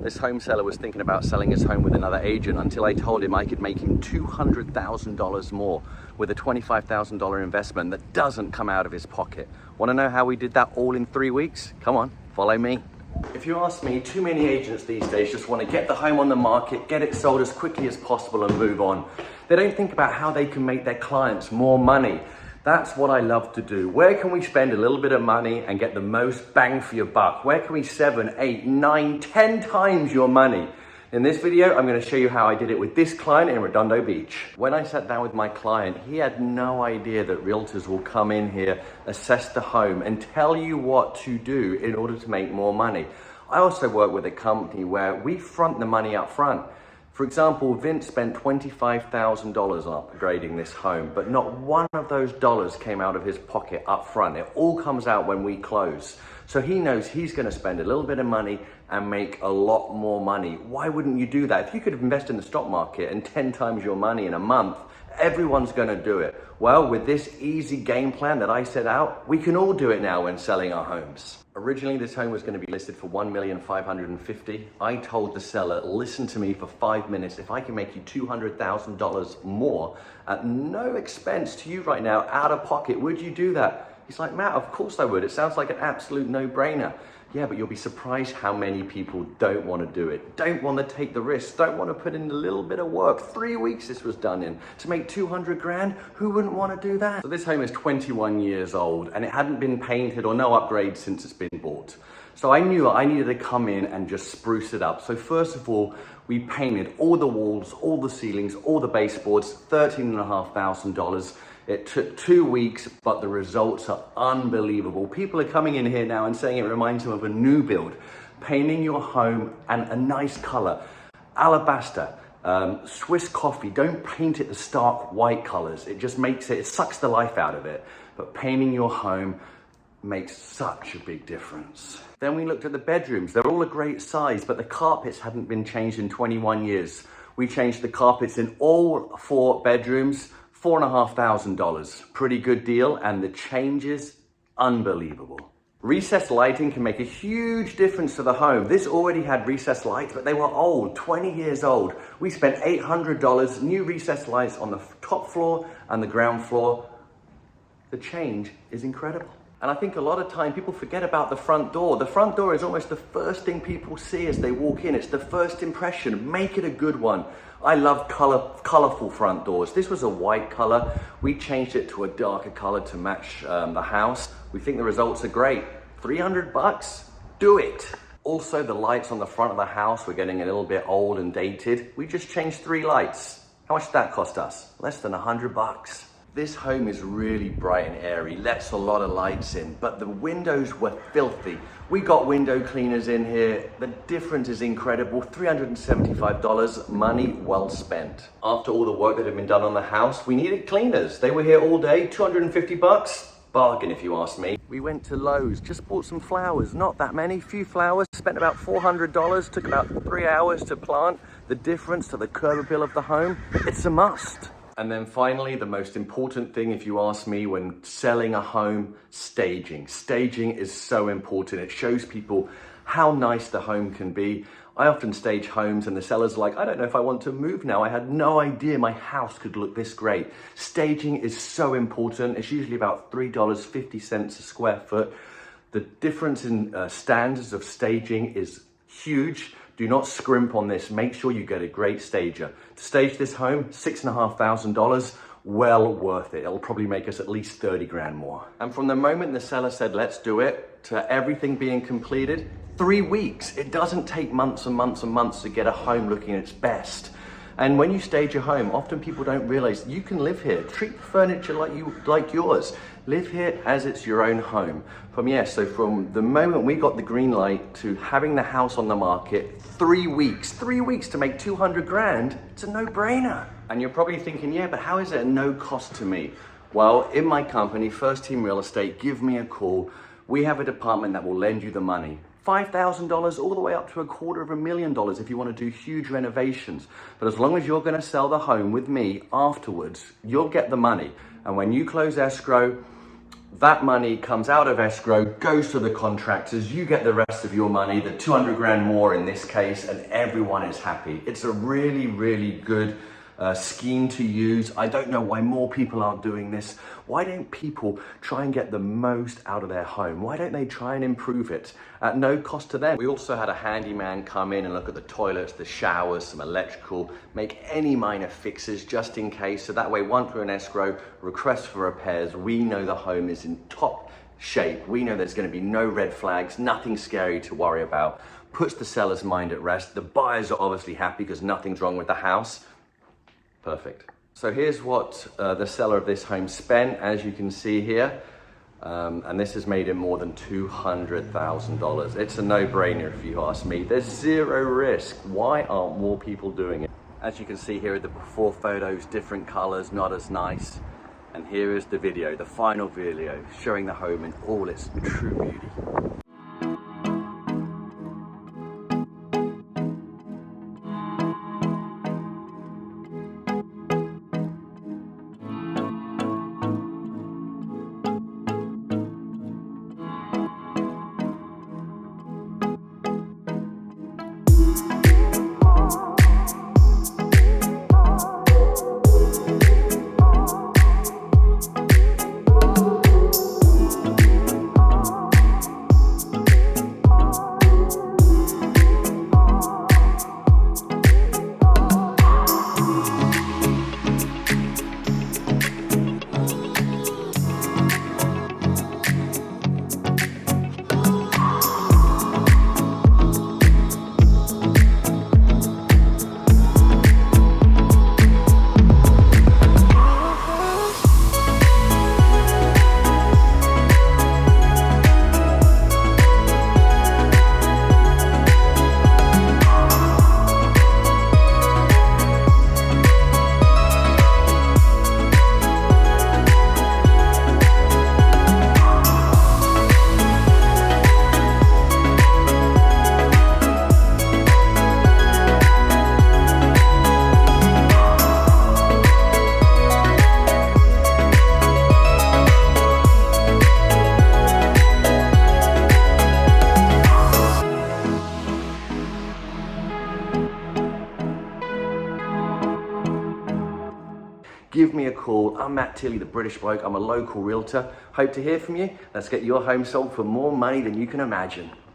This home seller was thinking about selling his home with another agent until I told him I could make him $200,000 more with a $25,000 investment that doesn't come out of his pocket. Want to know how we did that all in 3 weeks? Come on, follow me. If you ask me, too many agents these days just want to get the home on the market, get it sold as quickly as possible and move on. They don't think about how they can make their clients more money. That's what I love to do. Where can we spend a little bit of money and get the most bang for your buck? Where can we 7, 8, 9, 10 times your money? In this video, I'm going to show you how I did it with this client in Redondo Beach. When I sat down with my client, he had no idea that realtors will come in here, assess the home, and tell you what to do in order to make more money. I also work with a company where we front the money up front. For example, Vince spent $25,000 on upgrading this home, but not one of those dollars came out of his pocket up front. It all comes out when we close. So he knows he's going to spend a little bit of money and make a lot more money. Why wouldn't you do that? If you could invest in the stock market and 10 times your money in a month, everyone's going to do it. Well, with this easy game plan that I set out, we can all do it now when selling our homes. Originally, this home was going to be listed for $1,550,000. I told the seller, listen to me for 5 minutes. If I can make you $200,000 more at no expense to you right now, out of pocket, would you do that? He's like, Matt, of course I would. It sounds like an absolute no-brainer. Yeah, but you'll be surprised how many people don't want to do it, don't want to take the risk, don't want to put in a little bit of work. 3 weeks this was done in to make 200 grand. Who wouldn't want to do that? So this home is 21 years old and it hadn't been painted or no upgrades since it's been bought. So I knew I needed to come in and just spruce it up. So first of all, we painted all the walls, all the ceilings, all the baseboards, $13,500. It took 2 weeks, but the results are unbelievable. People are coming in here now and saying it reminds them of a new build. Painting your home and a nice color, alabaster, Swiss coffee. Don't paint it the stark white colors. It just makes it sucks the life out of it. But painting your home makes such a big difference. Then we looked at the bedrooms. They're all a great size, but the carpets hadn't been changed in 21 years. We changed the carpets in all 4 bedrooms. $4,500, pretty good deal, and the changes, unbelievable. Recessed lighting can make a huge difference to the home. This already had recessed lights, but they were old, 20 years old. We spent $800, new recessed lights on the top floor and the ground floor. The change is incredible. And I think a lot of time people forget about the front door. The front door is almost the first thing people see as they walk in. It's the first impression. Make it a good one. I love colorful front doors. This was a white color. We changed it to a darker color to match the house. We think the results are great. 300 bucks, do it. Also, the lights on the front of the house were getting a little bit old and dated. We just changed 3 lights. How much did that cost us? Less than 100 bucks. This home is really bright and airy, lets a lot of lights in, but the windows were filthy. We got window cleaners in here. The difference is incredible. $375, money well spent. After all the work that had been done on the house, we needed cleaners. They were here all day, 250 bucks. Bargain if you ask me. We went to Lowe's, just bought some flowers, not that many, few flowers, spent about $400, took about 3 hours to plant. The difference to the curb appeal of the home, it's a must. And then finally, the most important thing, if you ask me, when selling a home, staging. Staging is so important. It shows people how nice the home can be. I often stage homes and the seller's like, I don't know if I want to move now. I had no idea my house could look this great. Staging is so important. It's usually about $3.50 a square foot. The difference in standards of staging is huge. Do not scrimp on this. Make sure you get a great stager. To stage this home, $6,500, well worth it. It'll probably make us at least 30 grand more. And from the moment the seller said, let's do it, to everything being completed, 3 weeks. It doesn't take months and months and months to get a home looking at its best. And when you stage your home, often people don't realize you can live here. Treat the furniture like yours. Live here as it's your own home. So from the moment we got the green light to having the house on the market, 3 weeks. 3 weeks to make 200 grand, it's a no-brainer. And you're probably thinking, yeah, but how is it a no cost to me? Well, in my company, First Team Real Estate, give me a call. We have a department that will lend you the money. $5,000 all the way up to $250,000 if you want to do huge renovations. But as long as you're going to sell the home with me afterwards, you'll get the money. And when you close escrow, That money comes out of escrow, goes to the contractors, you get the rest of your money, the 200 grand more in this case, and everyone is happy. It's a really, really good scheme to use. I don't know why more people aren't doing this. Why don't people try and get the most out of their home? Why don't they try and improve it at no cost to them? We also had a handyman come in and look at the toilets, the showers, some electrical, make any minor fixes just in case. So that way, once we're in escrow, request for repairs, we know the home is in top shape. We know there's going to be no red flags, nothing scary to worry about. Puts the seller's mind at rest. The buyers are obviously happy because nothing's wrong with the house. Perfect. So here's what the seller of this home spent, as you can see here. And this has made him more than $200,000. It's a no-brainer if you ask me. There's zero risk. Why aren't more people doing it? As you can see here are the before photos, different colors, not as nice. And here is the video, the final video, showing the home in all its true beauty. Give me a call. I'm Matt Tilley, the British bloke. I'm a local realtor. Hope to hear from you. Let's get your home sold for more money than you can imagine.